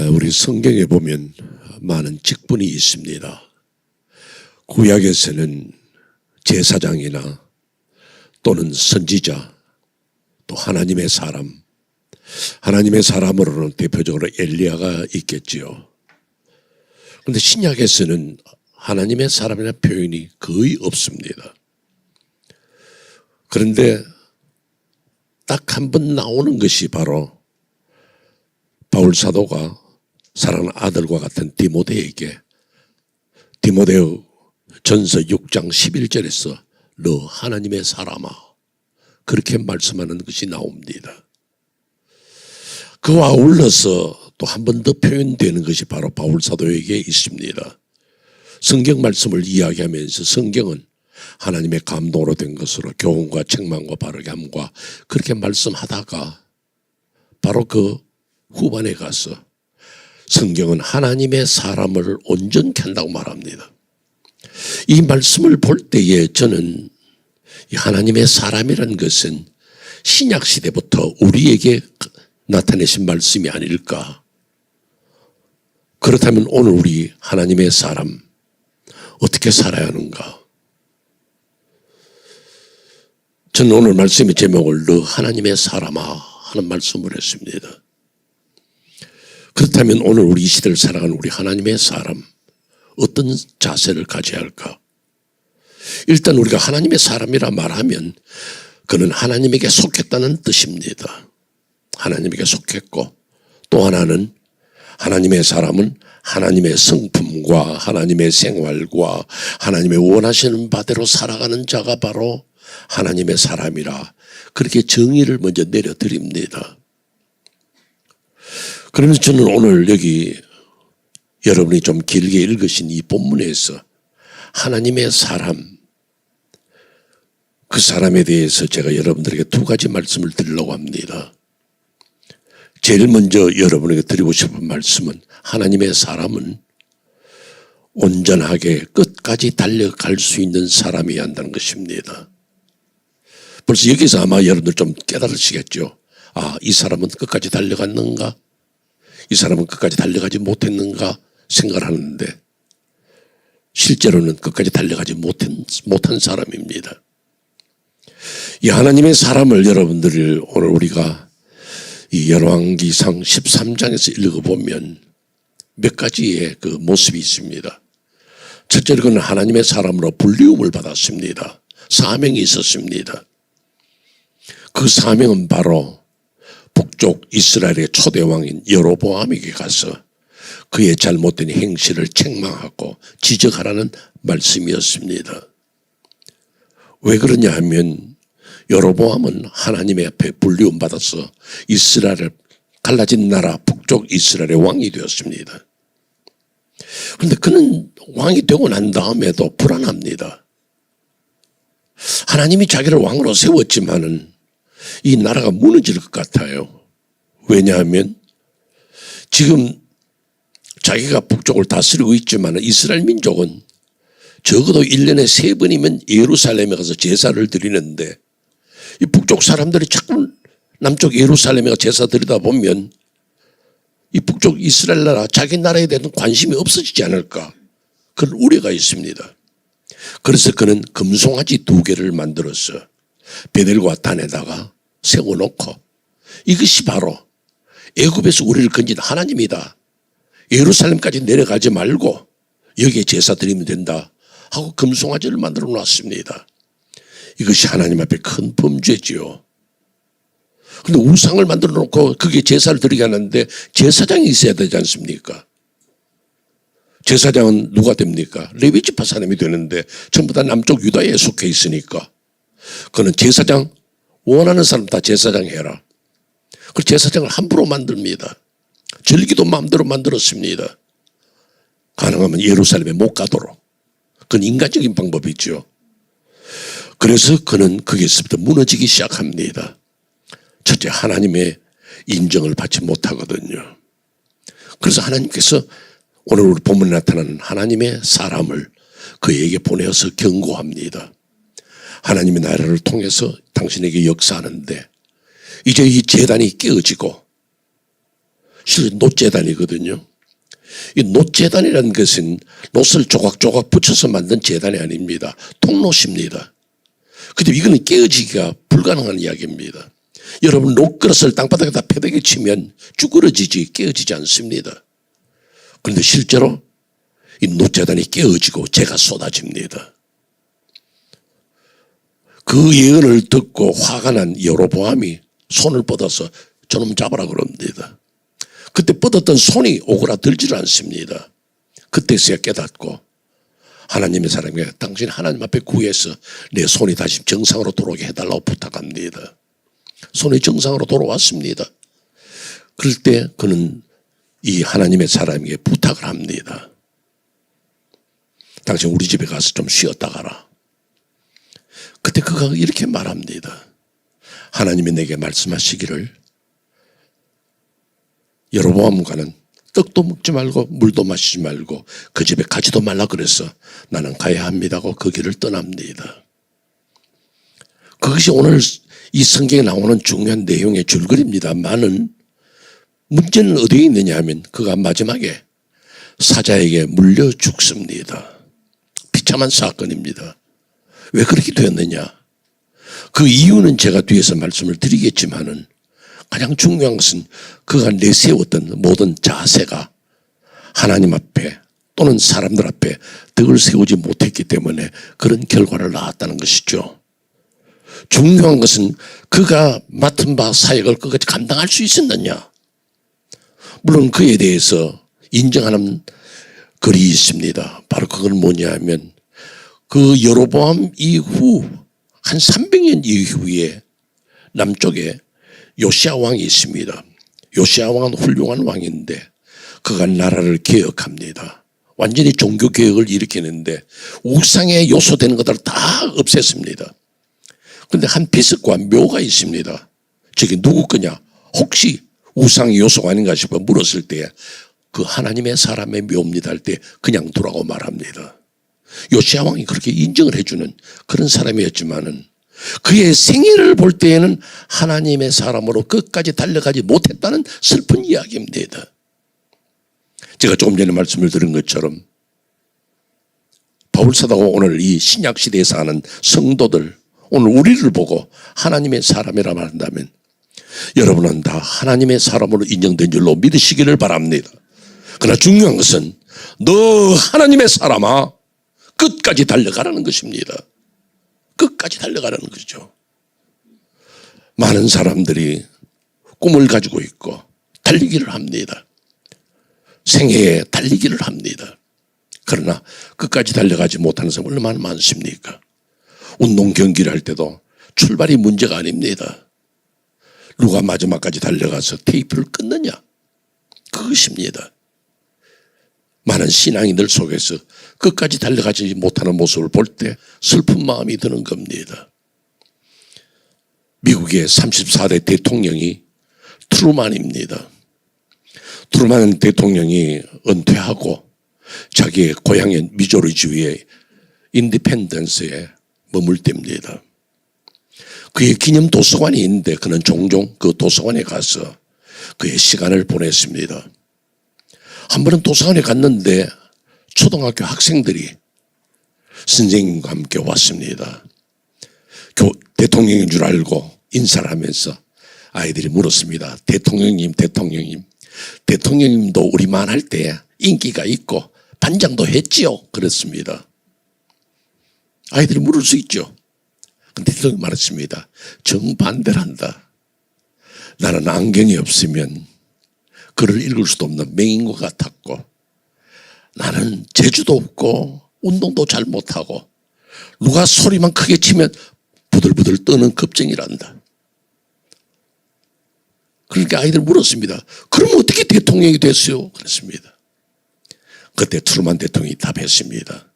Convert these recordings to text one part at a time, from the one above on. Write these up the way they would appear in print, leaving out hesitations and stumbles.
우리 성경에 보면 많은 직분이 있습니다. 구약에서는 제사장이나 또는 선지자, 또 하나님의 사람, 하나님의 사람으로는 대표적으로 엘리야가 있겠지요. 그런데 신약에서는 하나님의 사람이라는 표현이 거의 없습니다. 그런데 딱 한 번 나오는 것이 바로 바울 사도가 사랑하는 아들과 같은 디모데에게 디모데후 전서 6장 11절에서 너 하나님의 사람아 그렇게 말씀하는 것이 나옵니다. 그와 아울러서 또 한 번 더 표현되는 것이 바로 바울 사도에게 있습니다. 성경 말씀을 이야기하면서 성경은 하나님의 감동으로 된 것으로 교훈과 책망과 바르게 함과 그렇게 말씀하다가 바로 그 후반에 가서 성경은 하나님의 사람을 온전케 한다고 말합니다. 이 말씀을 볼 때에 저는 이 하나님의 사람이라는 것은 신약 시대부터 우리에게 나타내신 말씀이 아닐까. 그렇다면 오늘 우리 하나님의 사람 어떻게 살아야 하는가? 저는 오늘 말씀의 제목을 너 하나님의 사람아 하는 말씀을 했습니다. 그렇다면 오늘 우리 이 시대를 살아가는 우리 하나님의 사람 어떤 자세를 가져야 할까? 일단 우리가 하나님의 사람이라 말하면 그는 하나님에게 속했다는 뜻입니다. 하나님에게 속했고 또 하나는 하나님의 사람은 하나님의 성품과 하나님의 생활과 하나님의 원하시는 바대로 살아가는 자가 바로 하나님의 사람이라 그렇게 정의를 먼저 내려드립니다. 그러면서 저는 오늘 여기 여러분이 좀 길게 읽으신 이 본문에서 하나님의 사람 그 사람에 대해서 제가 여러분들에게 두 가지 말씀을 드리려고 합니다. 제일 먼저 여러분에게 드리고 싶은 말씀은 하나님의 사람은 온전하게 끝까지 달려갈 수 있는 사람이어야 한다는 것입니다. 벌써 여기서 아마 여러분들 좀 깨달으시겠죠. 아, 이 사람은 끝까지 달려갔는가? 이 사람은 끝까지 달려가지 못했는가 생각을 하는데 실제로는 끝까지 달려가지 못한 사람입니다. 이 하나님의 사람을 여러분들 오늘 우리가 이 열왕기상 13장에서 읽어보면 몇 가지의 그 모습이 있습니다. 첫째로 그는 하나님의 사람으로 불리움을 받았습니다. 사명이 있었습니다. 그 사명은 바로 북쪽 이스라엘의 초대왕인 여로보암에게 가서 그의 잘못된 행실을 책망하고 지적하라는 말씀이었습니다. 왜 그러냐 하면 여로보암은 하나님의 앞에 불리움 받아서 이스라엘을 갈라진 나라 북쪽 이스라엘의 왕이 되었습니다. 그런데 그는 왕이 되고 난 다음에도 불안합니다. 하나님이 자기를 왕으로 세웠지만은 이 나라가 무너질 것 같아요. 왜냐하면 지금 자기가 북쪽을 다스리고 있지만 이스라엘 민족은 적어도 1년에 3번이면 예루살렘에 가서 제사를 드리는데 이 북쪽 사람들이 자꾸 남쪽 예루살렘에 가서 제사 드리다 보면 이 북쪽 이스라엘 나라 자기 나라에 대한 관심이 없어지지 않을까 그런 우려가 있습니다. 그래서 그는 금송아지 2개를 만들어서 베델과 단에다가 세워놓고 이것이 바로 애굽에서 우리를 건진 하나님이다. 예루살렘까지 내려가지 말고 여기에 제사 드리면 된다 하고 금송아지를 만들어 놨습니다. 이것이 하나님 앞에 큰 범죄지요. 그런데 우상을 만들어 놓고 거기에 제사를 드리게 하는데 제사장이 있어야 되지 않습니까? 제사장은 누가 됩니까? 레위 지파 사람이 되는데 전부 다 남쪽 유다에 속해 있으니까 그는 제사장 원하는 사람 다 제사장 해라. 그 제사장을 함부로 만듭니다. 절기도 마음대로 만들었습니다. 가능하면 예루살렘에 못 가도록. 그건 인간적인 방법이죠. 그래서 그는 거기서부터 무너지기 시작합니다. 첫째, 하나님의 인정을 받지 못하거든요. 그래서 하나님께서 오늘 우리 본문에 나타나는 하나님의 사람을 그에게 보내어서 경고합니다. 하나님의 나라를 통해서 당신에게 역사하는데 이제 이 제단이 깨어지고 실은 놋재단이거든요. 이 놋재단이라는 것은 놋을 조각조각 붙여서 만든 재단이 아닙니다. 통롯입니다. 근데 이거는 깨어지기가 불가능한 이야기입니다. 여러분 놋그릇을 땅바닥에다 패대기 치면 쭈그러지지 깨어지지 않습니다. 그런데 실제로 이 놋재단이 깨어지고 재가 쏟아집니다. 그 예언을 듣고 화가 난 여로보암이 손을 뻗어서 저놈 잡아라 그럽니다. 그때 뻗었던 손이 오그라들지를 않습니다. 그때서야 깨닫고 하나님의 사람에게 당신 하나님 앞에 구해서 내 손이 다시 정상으로 돌아오게 해달라고 부탁합니다. 손이 정상으로 돌아왔습니다. 그럴 때 그는 이 하나님의 사람에게 부탁을 합니다. 당신 우리 집에 가서 좀 쉬었다 가라. 그때 그가 이렇게 말합니다. 하나님이 내게 말씀하시기를 여로보암과는 떡도 먹지 말고 물도 마시지 말고 그 집에 가지도 말라 그래서 나는 가야 합니다고 그 길을 떠납니다. 그것이 오늘 이 성경에 나오는 중요한 내용의 줄거리입니다만은 문제는 어디에 있느냐 하면 그가 마지막에 사자에게 물려 죽습니다. 비참한 사건입니다. 왜 그렇게 되었느냐? 그 이유는 제가 뒤에서 말씀을 드리겠지만은 가장 중요한 것은 그가 내세웠던 모든 자세가 하나님 앞에 또는 사람들 앞에 덕을 세우지 못했기 때문에 그런 결과를 낳았다는 것이죠. 중요한 것은 그가 맡은 바 사역을 끝까지 감당할 수 있었느냐. 물론 그에 대해서 인정하는 글이 있습니다. 바로 그건 뭐냐 하면 그 여로보암 이후 한 300년 이후에 남쪽에 요시야 왕이 있습니다. 요시야 왕은 훌륭한 왕인데 그가 나라를 개혁합니다. 완전히 종교 개혁을 일으키는데 우상에 요소되는 것들을 다 없앴습니다. 그런데 한 비석과 묘가 있습니다. 저게 누구 거냐? 혹시 우상의 요소가 아닌가 싶어 물었을 때 그 하나님의 사람의 묘입니다 할 때 그냥 두라고 말합니다. 요시야 왕이 그렇게 인정을 해주는 그런 사람이었지만은 그의 생애를 볼 때에는 하나님의 사람으로 끝까지 달려가지 못했다는 슬픈 이야기입니다. 제가 조금 전에 말씀을 드린 것처럼 바울사도가 오늘 이 신약시대에 사는 성도들 오늘 우리를 보고 하나님의 사람이라 말한다면 여러분은 다 하나님의 사람으로 인정된 줄로 믿으시기를 바랍니다. 그러나 중요한 것은 너 하나님의 사람아 끝까지 달려가라는 것입니다. 끝까지 달려가라는 거죠. 많은 사람들이 꿈을 가지고 있고 달리기를 합니다. 생애에 달리기를 합니다. 그러나 끝까지 달려가지 못하는 사람 얼마나 많습니까? 운동 경기를 할 때도 출발이 문제가 아닙니다. 누가 마지막까지 달려가서 테이프를 끊느냐? 그것입니다. 많은 신앙인들 속에서 끝까지 달려가지 못하는 모습을 볼 때 슬픈 마음이 드는 겁니다. 미국의 34대 대통령이 트루만입니다. 트루만 대통령이 은퇴하고 자기의 고향인 미조리주의 인디펜던스에 머물 때입니다. 그의 기념 도서관이 있는데 그는 종종 그 도서관에 가서 그의 시간을 보냈습니다. 한 번은 도서관에 갔는데 초등학교 학생들이 선생님과 함께 왔습니다. 대통령인 줄 알고 인사를 하면서 아이들이 물었습니다. 대통령님도 우리만 할 때 인기가 있고 반장도 했지요? 그랬습니다. 아이들이 물을 수 있죠. 근데 대통령이 말했습니다. 정반대를 한다. 나는 안경이 없으면 글을 읽을 수도 없는 맹인과 같았고 나는 재주도 없고 운동도 잘 못하고 누가 소리만 크게 치면 부들부들 떠는 겁쟁이란다. 그러니까 아이들 물었습니다. 그럼 어떻게 대통령이 됐어요? 그랬습니다. 그때 트루만 대통령이 답했습니다.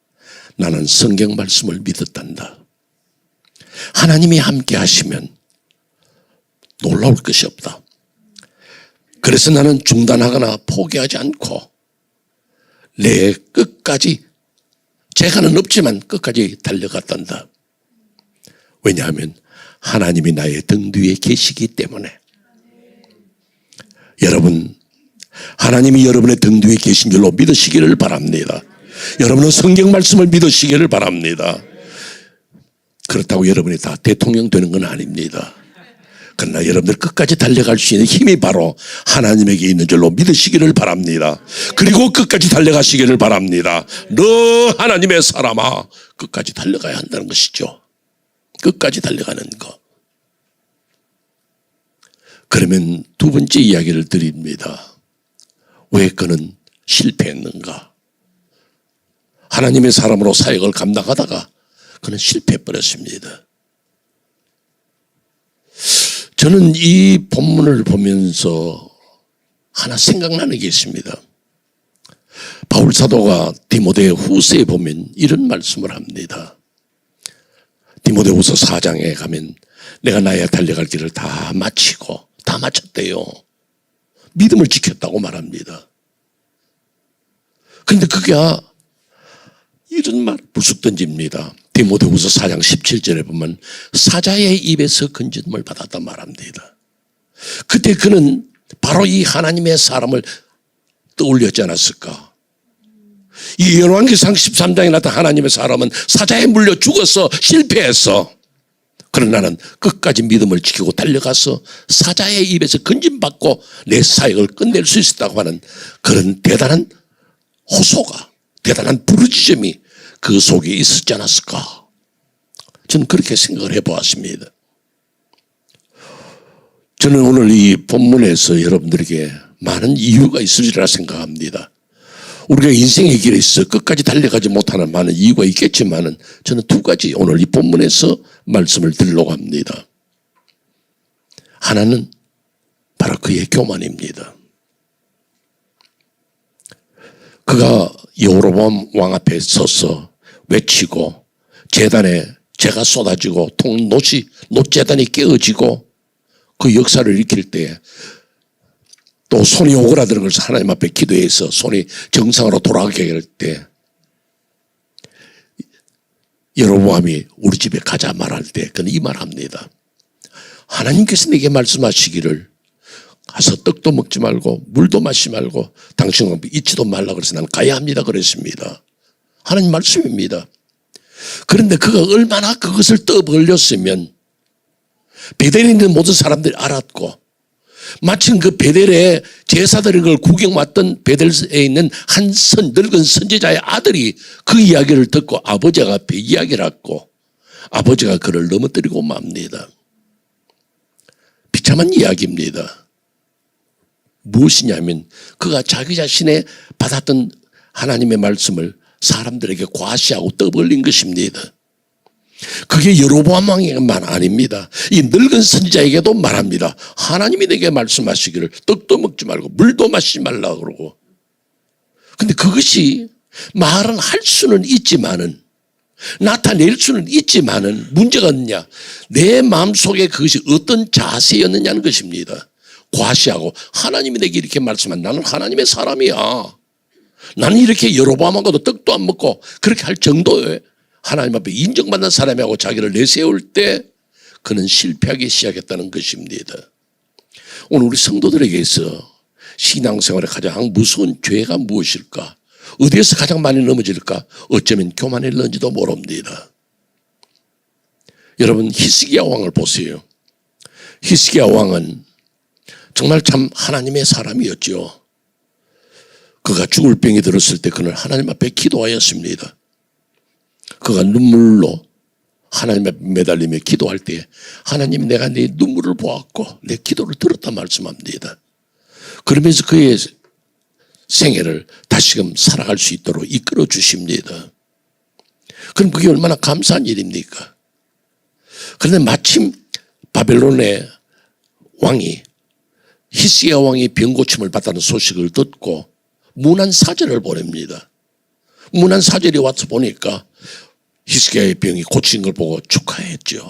나는 성경 말씀을 믿었단다. 하나님이 함께 하시면 놀라울 것이 없다. 그래서 나는 중단하거나 포기하지 않고 내 끝까지 재간은 없지만 끝까지 달려갔단다. 왜냐하면 하나님이 나의 등 뒤에 계시기 때문에. 여러분 하나님이 여러분의 등 뒤에 계신 줄로 믿으시기를 바랍니다. 여러분은 성경 말씀을 믿으시기를 바랍니다. 그렇다고 여러분이 다 대통령 되는 건 아닙니다. 그러나 여러분들 끝까지 달려갈 수 있는 힘이 바로 하나님에게 있는 줄로 믿으시기를 바랍니다. 그리고 끝까지 달려가시기를 바랍니다. 너 하나님의 사람아, 끝까지 달려가야 한다는 것이죠. 끝까지 달려가는 것. 그러면 두 번째 이야기를 드립니다. 왜 그는 실패했는가? 하나님의 사람으로 사역을 감당하다가 그는 실패해버렸습니다. 저는 이 본문을 보면서 하나 생각나는 게 있습니다. 바울 사도가 디모데 후서에 보면 이런 말씀을 합니다. 디모데 후서 4장에 가면 내가 나의 달려갈 길을 다 마치고 다 마쳤대요. 믿음을 지켰다고 말합니다. 그런데 그게 이런 말 불쑥 던집니다. 디모데후서 4장 17절에 보면 사자의 입에서 건짐을 받았다 말합니다. 그때 그는 바로 이 하나님의 사람을 떠올렸지 않았을까? 이 열왕기상 13장에 나타난 하나님의 사람은 사자에 물려 죽어서 실패했어. 그러나 나는 끝까지 믿음을 지키고 달려가서 사자의 입에서 건짐받고 내 사역을 끝낼 수 있었다고 하는 그런 대단한 호소가, 대단한 부르짖음이 그 속에 있었지 않았을까? 저는 그렇게 생각을 해보았습니다. 저는 오늘 이 본문에서 여러분들에게 많은 이유가 있으리라 생각합니다. 우리가 인생의 길에 있어 끝까지 달려가지 못하는 많은 이유가 있겠지만 저는 두 가지 오늘 이 본문에서 말씀을 드리려고 합니다. 하나는 바로 그의 교만입니다. 그가 여로보암 왕 앞에 서서 외치고 제단에 재가 쏟아지고 놋재단이 깨어지고 그 역사를 일으킬 때 또 손이 오그라드는 것을 하나님 앞에 기도해서 손이 정상으로 돌아가게 할 때 여로보암이 우리 집에 가자 말할 때 그는 이 말합니다. 하나님께서 내게 말씀하시기를 가서 떡도 먹지 말고 물도 마시지 말고 당신과 잊지도 말라 그래서 난 가야 합니다 그랬습니다. 하나님 말씀입니다. 그런데 그가 얼마나 그것을 떠벌렸으면 베델에 있는 모든 사람들이 알았고 마침 그 베델에 제사 드리는 걸 구경 왔던 베델에 있는 한 늙은 선지자의 아들이 그 이야기를 듣고 아버지가 앞에 이야기를 했고 아버지가 그를 넘어뜨리고 맙니다. 비참한 이야기입니다. 무엇이냐면 그가 자기 자신의 받았던 하나님의 말씀을 사람들에게 과시하고 떠벌린 것입니다. 그게 여로보암 왕에게만 아닙니다. 이 늙은 선지자에게도 말합니다. 하나님이 내게 말씀하시기를 떡도 먹지 말고 물도 마시지 말라고 그러고. 근데 그것이 말은 할 수는 있지만은 나타낼 수는 있지만은 문제가 없느냐. 내 마음속에 그것이 어떤 자세였느냐는 것입니다. 과시하고 하나님이 내게 이렇게 말씀한 나는 하나님의 사람이야. 나는 이렇게 여로보암하고도 떡도 안 먹고 그렇게 할 정도에 하나님 앞에 인정받는 사람이라고 자기를 내세울 때 그는 실패하기 시작했다는 것입니다. 오늘 우리 성도들에게서 신앙생활의 가장 무서운 죄가 무엇일까? 어디에서 가장 많이 넘어질까? 어쩌면 교만일런지도 모릅니다. 여러분 히스기야 왕을 보세요. 히스기야 왕은 정말 참 하나님의 사람이었죠. 그가 죽을 병이 들었을 때 그는 하나님 앞에 기도하였습니다. 그가 눈물로 하나님 앞에 매달리며 기도할 때 하나님 내가 내 눈물을 보았고 내 기도를 들었다 말씀합니다. 그러면서 그의 생애를 다시금 살아갈 수 있도록 이끌어 주십니다. 그럼 그게 얼마나 감사한 일입니까? 그런데 마침 바벨론의 왕이 히스기야 왕이 병고침을 받다는 소식을 듣고 문안 사절을 보냅니다. 문안 사절이 와서 보니까 히스기야의 병이 고친 걸 보고 축하했죠.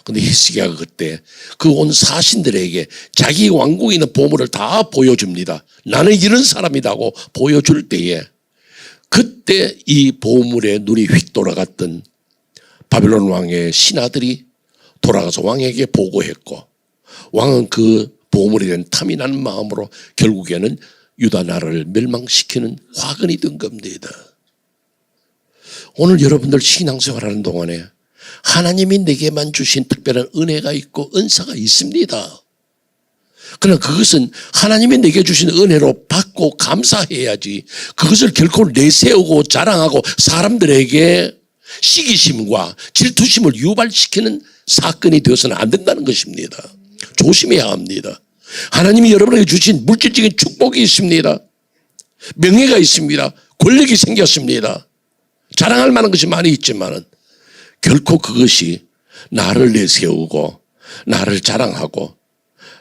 그런데 히스기야가 그때 그 온 사신들에게 자기 왕국에 있는 보물을 다 보여줍니다. 나는 이런 사람이라고 보여줄 때에 그때 이 보물에 눈이 휙 돌아갔던 바벨론 왕의 신하들이 돌아가서 왕에게 보고했고 왕은 그 보물에 대한 탐이 나는 마음으로 결국에는 유다 나라를 멸망시키는 화근이 된 겁니다. 오늘 여러분들 신앙생활하는 동안에 하나님이 내게만 주신 특별한 은혜가 있고 은사가 있습니다. 그러나 그것은 하나님이 내게 주신 은혜로 받고 감사해야지, 그것을 결코 내세우고 자랑하고 사람들에게 시기심과 질투심을 유발시키는 사건이 되어서는 안 된다는 것입니다. 조심해야 합니다. 하나님이 여러분에게 주신 물질적인 축복이 있습니다. 명예가 있습니다. 권력이 생겼습니다. 자랑할 만한 것이 많이 있지만 결코 그것이 나를 내세우고 나를 자랑하고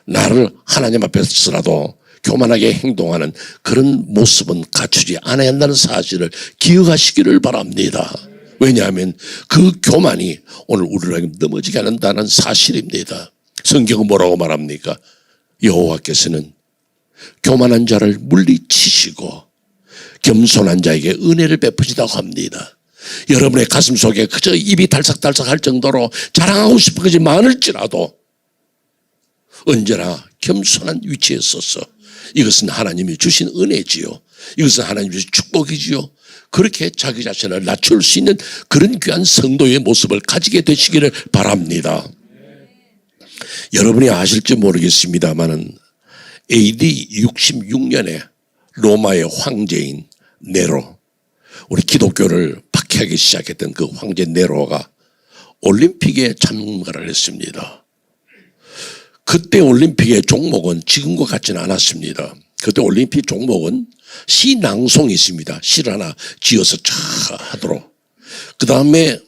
나를 하나님 앞에서라도 교만하게 행동하는 그런 모습은 갖추지 않아야 한다는 사실을 기억하시기를 바랍니다. 왜냐하면 그 교만이 오늘 우리를 넘어지게 한다는 사실입니다. 성경은 뭐라고 말합니까? 여호와께서는 교만한 자를 물리치시고 겸손한 자에게 은혜를 베푸시다고 합니다. 여러분의 가슴 속에 그저 입이 달싹달싹 할 정도로 자랑하고 싶은 것이 많을지라도 언제나 겸손한 위치에 서서 이것은 하나님이 주신 은혜지요, 이것은 하나님이 주신 축복이지요, 그렇게 자기 자신을 낮출 수 있는 그런 귀한 성도의 모습을 가지게 되시기를 바랍니다. 여러분이 아실지 모르겠습니다만 AD 66년에 로마의 황제인 네로, 우리 기독교를 박해하기 시작했던 그 황제 네로가 올림픽에 참가를 했습니다. 그때 올림픽의 종목은 지금과 같지는 않았습니다. 그때 올림픽 종목은 시 낭송이 있습니다. 시를 하나 지어서 쫙 하도록. 그 다음에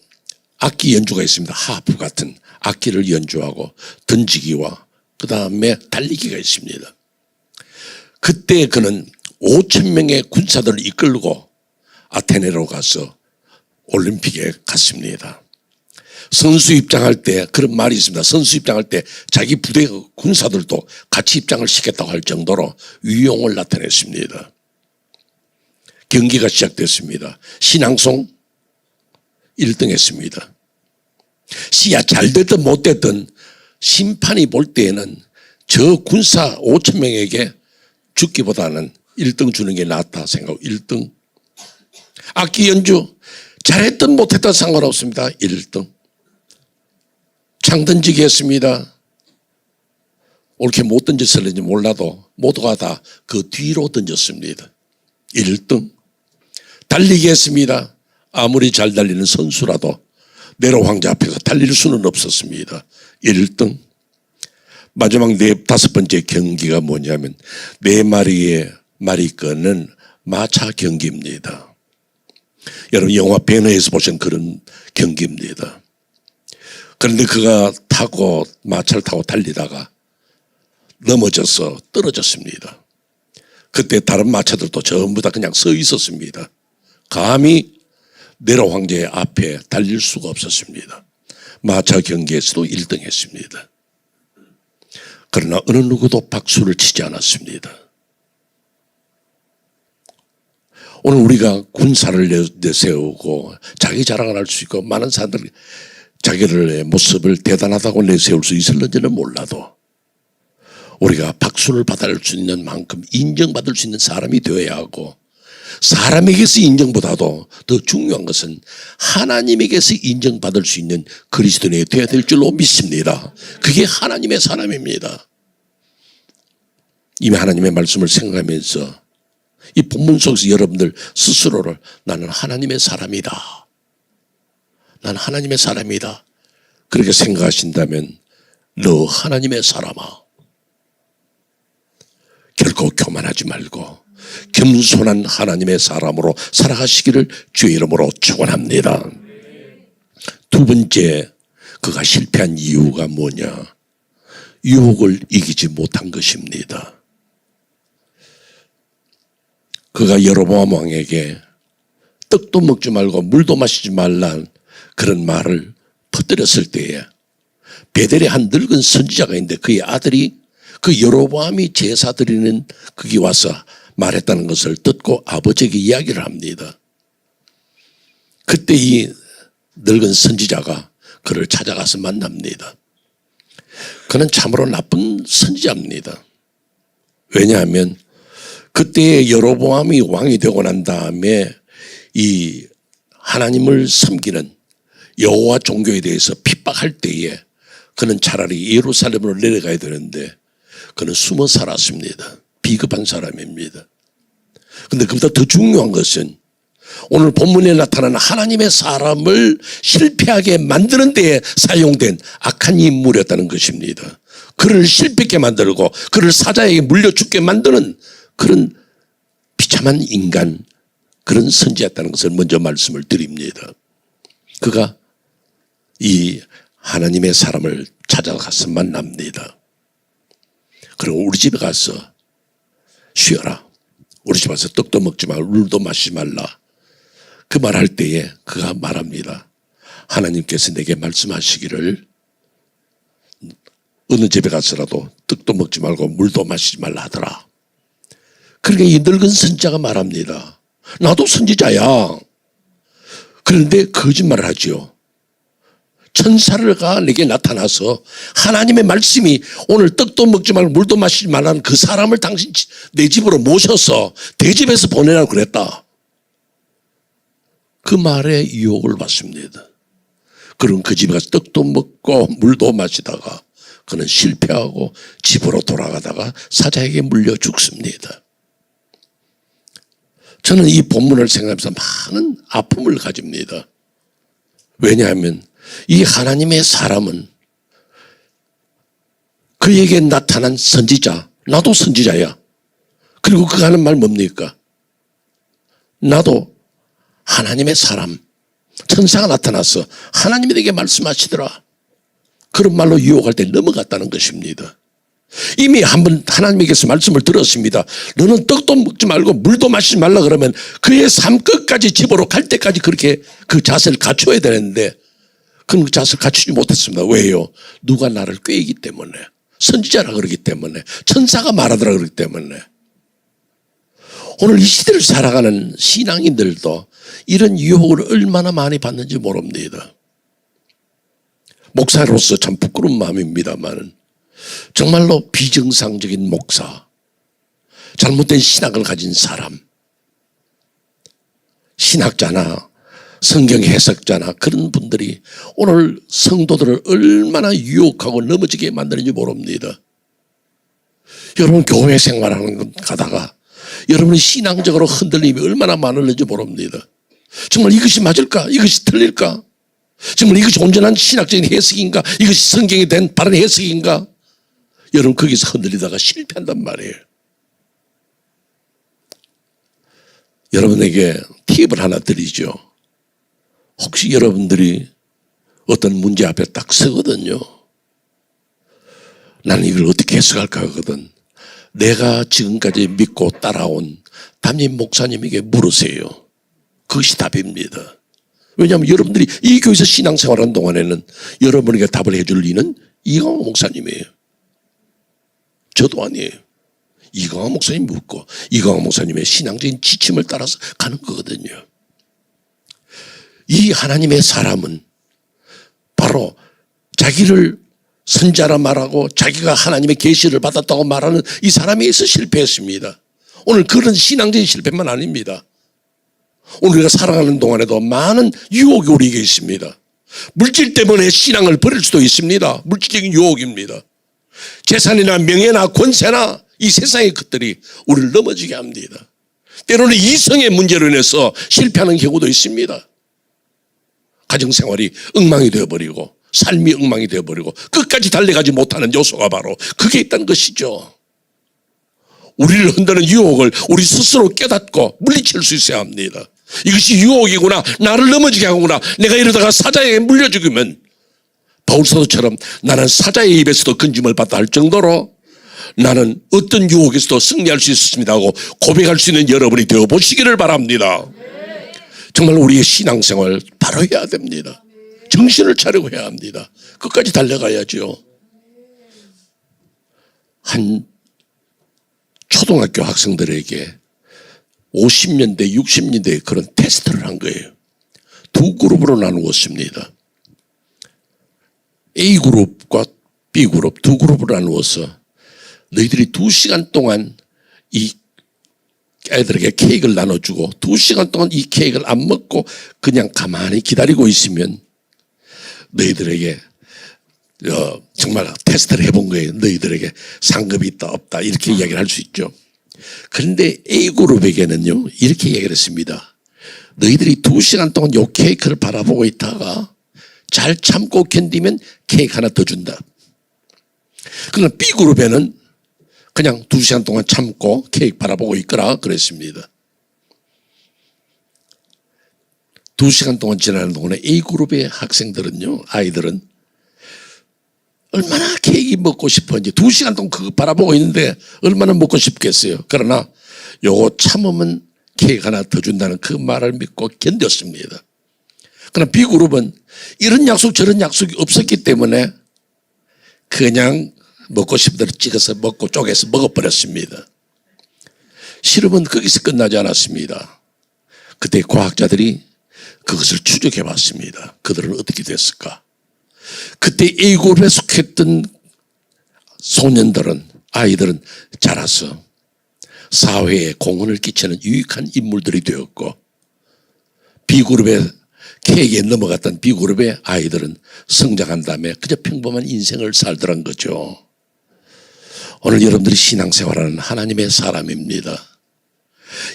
악기 연주가 있습니다. 하프 같은 악기를 연주하고 던지기와 그 다음에 달리기가 있습니다. 그때 그는 5,000명의 군사들을 이끌고 아테네로 가서 올림픽에 갔습니다. 선수 입장할 때 그런 말이 있습니다. 선수 입장할 때 자기 부대 군사들도 같이 입장을 시켰다고 할 정도로 위용을 나타냈습니다. 경기가 시작됐습니다. 신앙송 1등 했습니다. 시야 잘 됐든 못 됐든 심판이 볼 때에는 저 군사 5,000명에게 죽기보다는 1등 주는 게 낫다 생각하고 1등. 악기 연주 잘했든 못했든 상관없습니다. 1등. 창 던지기 했습니다. 옳게 못 던졌을는지 몰라도 모두가 다 그 뒤로 던졌습니다. 1등. 달리기 했습니다. 아무리 잘 달리는 선수라도 네로 황제 앞에서 달릴 수는 없었습니다. 1등. 마지막 5번째 경기가 뭐냐면 4마리의 말이 끄는 마차 경기입니다. 여러분 영화 배너에서 보신 그런 경기입니다. 그런데 그가 마차를 타고 달리다가 넘어져서 떨어졌습니다. 그때 다른 마차들도 전부 다 그냥 서 있었습니다. 감히 네로 황제의 앞에 달릴 수가 없었습니다. 마차 경기에서도 1등 했습니다. 그러나 어느 누구도 박수를 치지 않았습니다. 오늘 우리가 군사를 내세우고 자기 자랑을 할 수 있고 많은 사람들이 자기들의 모습을 대단하다고 내세울 수 있을는지는 몰라도 우리가 박수를 받을 수 있는 만큼 인정받을 수 있는 사람이 되어야 하고, 사람에게서 인정보다도 더 중요한 것은 하나님에게서 인정받을 수 있는 그리스도인이 되어야 될 줄로 믿습니다. 그게 하나님의 사람입니다. 이미 하나님의 말씀을 생각하면서 이 본문 속에서 여러분들 스스로를 나는 하나님의 사람이다, 난 하나님의 사람이다 그렇게 생각하신다면 너 하나님의 사람아, 결코 교만하지 말고 겸손한 하나님의 사람으로 살아가시기를 주의 이름으로 축원합니다. 두 번째, 그가 실패한 이유가 뭐냐? 유혹을 이기지 못한 것입니다. 그가 여로보암 왕에게 떡도 먹지 말고 물도 마시지 말란 그런 말을 퍼뜨렸을 때에 베델에 한 늙은 선지자가 있는데 그의 아들이 그 여로보암이 제사 드리는 거기 와서 말했다는 것을 듣고 아버지에게 이야기를 합니다. 그때 이 늙은 선지자가 그를 찾아가서 만납니다. 그는 참으로 나쁜 선지자입니다. 왜냐하면 그때 여로보암이 왕이 되고 난 다음에 이 하나님을 섬기는 여호와 종교에 대해서 핍박할 때에 그는 차라리 예루살렘으로 내려가야 되는데 그는 숨어 살았습니다. 비겁한 사람입니다. 그런데 그보다 더 중요한 것은 오늘 본문에 나타나는 하나님의 사람을 실패하게 만드는 데에 사용된 악한 인물이었다는 것입니다. 그를 실패하게 만들고 그를 사자에게 물려 죽게 만드는 그런 비참한 인간, 그런 선지였다는 것을 먼저 말씀을 드립니다. 그가 이 하나님의 사람을 찾아가서 만납니다. 그리고 우리 집에 가서 쉬어라. 우리 집 와서 떡도 먹지 말고 물도 마시지 말라. 그 말할 때에 그가 말합니다. 하나님께서 내게 말씀하시기를 어느 집에 가서라도 떡도 먹지 말고 물도 마시지 말라 하더라. 그러니까 이 늙은 선지자가 말합니다. 나도 선지자야. 그런데 거짓말을 하죠. 천사가 내게 나타나서 하나님의 말씀이 오늘 떡도 먹지 말고 물도 마시지 말라는 그 사람을 당신 내 집으로 모셔서 대집에서 보내라고 그랬다. 그 말에 유혹을 받습니다. 그럼 그 집에 가서 떡도 먹고 물도 마시다가 그는 실패하고 집으로 돌아가다가 사자에게 물려 죽습니다. 저는 이 본문을 생각하면서 많은 아픔을 가집니다. 왜냐하면 이 하나님의 사람은 그에게 나타난 선지자, 나도 선지자야. 그리고 그가 하는 말 뭡니까? 나도 하나님의 사람, 천사가 나타나서 하나님이 내게 말씀하시더라. 그런 말로 유혹할 때 넘어갔다는 것입니다. 이미 한번 하나님에게서 말씀을 들었습니다. 너는 떡도 먹지 말고 물도 마시지 말라 그러면 그의 삶 끝까지 집으로 갈 때까지 그렇게 그 자세를 갖춰야 되는데 그런 자세를 갖추지 못했습니다. 왜요? 누가 나를 꾀이기 때문에, 선지자라 그러기 때문에, 천사가 말하더라 그러기 때문에. 오늘 이 시대를 살아가는 신앙인들도 이런 유혹을 얼마나 많이 받는지 모릅니다. 목사로서 참 부끄러운 마음입니다만 정말로 비정상적인 목사, 잘못된 신학을 가진 사람, 신학자나 성경 해석자나 그런 분들이 오늘 성도들을 얼마나 유혹하고 넘어지게 만드는지 모릅니다. 여러분 교회 생활하는 가다가 여러분이 신앙적으로 흔들림이 얼마나 많을지 모릅니다. 정말 이것이 맞을까? 이것이 틀릴까? 정말 이것이 온전한 신학적인 해석인가? 이것이 성경에 된 바른 해석인가? 여러분 거기서 흔들리다가 실패한단 말이에요. 여러분에게 팁을 하나 드리죠. 혹시 여러분들이 어떤 문제 앞에 딱 서거든요. 나는 이걸 어떻게 해석할까 하거든. 내가 지금까지 믿고 따라온 담임 목사님에게 물으세요. 그것이 답입니다. 왜냐하면 여러분들이 이 교회에서 신앙생활하는 동안에는 여러분에게 답을 해줄 리는 이강호 목사님이에요. 저도 아니에요. 이강호 목사님 묻고 이강호 목사님의 신앙적인 지침을 따라서 가는 거거든요. 이 하나님의 사람은 바로 자기를 선자라 말하고 자기가 하나님의 계시를 받았다고 말하는 이 사람에 의해서 실패했습니다. 오늘 그런 신앙적인 실패만 아닙니다. 오늘 우리가 살아가는 동안에도 많은 유혹이 우리에게 있습니다. 물질 때문에 신앙을 버릴 수도 있습니다. 물질적인 유혹입니다. 재산이나 명예나 권세나 이 세상의 것들이 우리를 넘어지게 합니다. 때로는 이성의 문제로 인해서 실패하는 경우도 있습니다. 가정생활이 엉망이 되어버리고 삶이 엉망이 되어버리고 끝까지 달려가지 못하는 요소가 바로 그게 있다는 것이죠. 우리를 흔드는 유혹을 우리 스스로 깨닫고 물리칠 수 있어야 합니다. 이것이 유혹이구나, 나를 넘어지게 하구나, 내가 이러다가 사자에게 물려 죽으면 바울사도처럼 나는 사자의 입에서도 건짐을 받다 할 정도로 나는 어떤 유혹에서도 승리할 수 있었습니다 하고 고백할 수 있는 여러분이 되어보시기를 바랍니다. 정말 우리의 신앙생활 바로 해야 됩니다. 정신을 차리고 해야 합니다. 끝까지 달려가야죠. 한 초등학교 학생들에게 50년대, 60년대에 그런 테스트를 한 거예요. 두 그룹으로 나누었습니다. A그룹과 B그룹 두 그룹으로 나누어서 너희들이 2시간 동안 이 애들에게 케이크를 나눠주고 2시간 동안 이 케이크를 안 먹고 그냥 가만히 기다리고 있으면 너희들에게 정말 테스트를 해본 거예요. 너희들에게 상급이 있다 없다 이렇게 이야기를 할 수 있죠. 그런데 A그룹에게는요 이렇게 얘기를 했습니다. 너희들이 2시간 동안 요 케이크를 바라보고 있다가 잘 참고 견디면 케이크 하나 더 준다. 그러나 B그룹에는 그냥 2시간 동안 참고 케이크 바라보고 있거라 그랬습니다. 2시간 동안 지나는 동안에 A그룹의 학생들은요, 아이들은 얼마나 케이크 먹고 싶었는지 2시간 동안 그거 바라보고 있는데 얼마나 먹고 싶겠어요. 그러나 요거 참으면 케이크 하나 더 준다는 그 말을 믿고 견뎠습니다. 그러나 B그룹은 이런 약속 저런 약속이 없었기 때문에 그냥 먹고 싶은 대로 찍어서 먹고 쪼개서 먹어버렸습니다. 실험은 거기서 끝나지 않았습니다. 그때 과학자들이 그것을 추적해 봤습니다. 그들은 어떻게 됐을까? 그때 A그룹에 속했던 소년들은 아이들은 자라서 사회에 공헌을 끼치는 유익한 인물들이 되었고 B그룹의 케이크에 넘어갔던 B그룹의 아이들은 성장한 다음에 그저 평범한 인생을 살더란 거죠. 오늘 여러분들이 신앙생활하는 하나님의 사람입니다.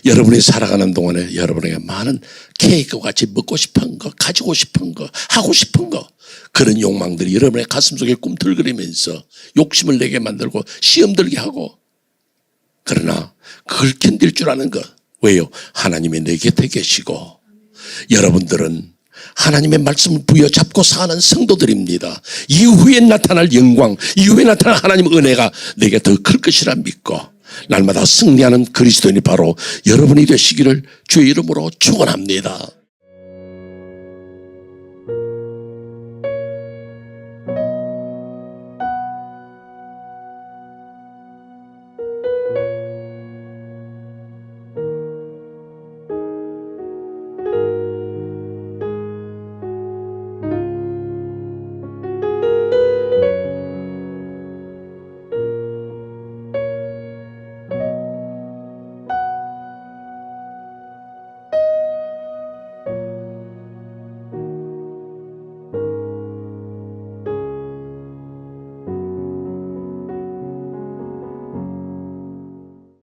여러분이 살아가는 동안에 여러분에게 많은 케이크와 같이 먹고 싶은 거, 가지고 싶은 거, 하고 싶은 거 그런 욕망들이 여러분의 가슴속에 꿈틀거리면서 욕심을 내게 만들고 시험 들게 하고 그러나 그걸 견딜 줄 아는 것. 왜요? 하나님이 내 곁에 계시고 여러분들은 하나님의 말씀을 부여잡고 사는 성도들입니다. 이후에 나타날 영광, 이후에 나타날 하나님의 은혜가 내게 더 클 것이라 믿고 날마다 승리하는 그리스도인이 바로 여러분이 되시기를 주의 이름으로 축원합니다.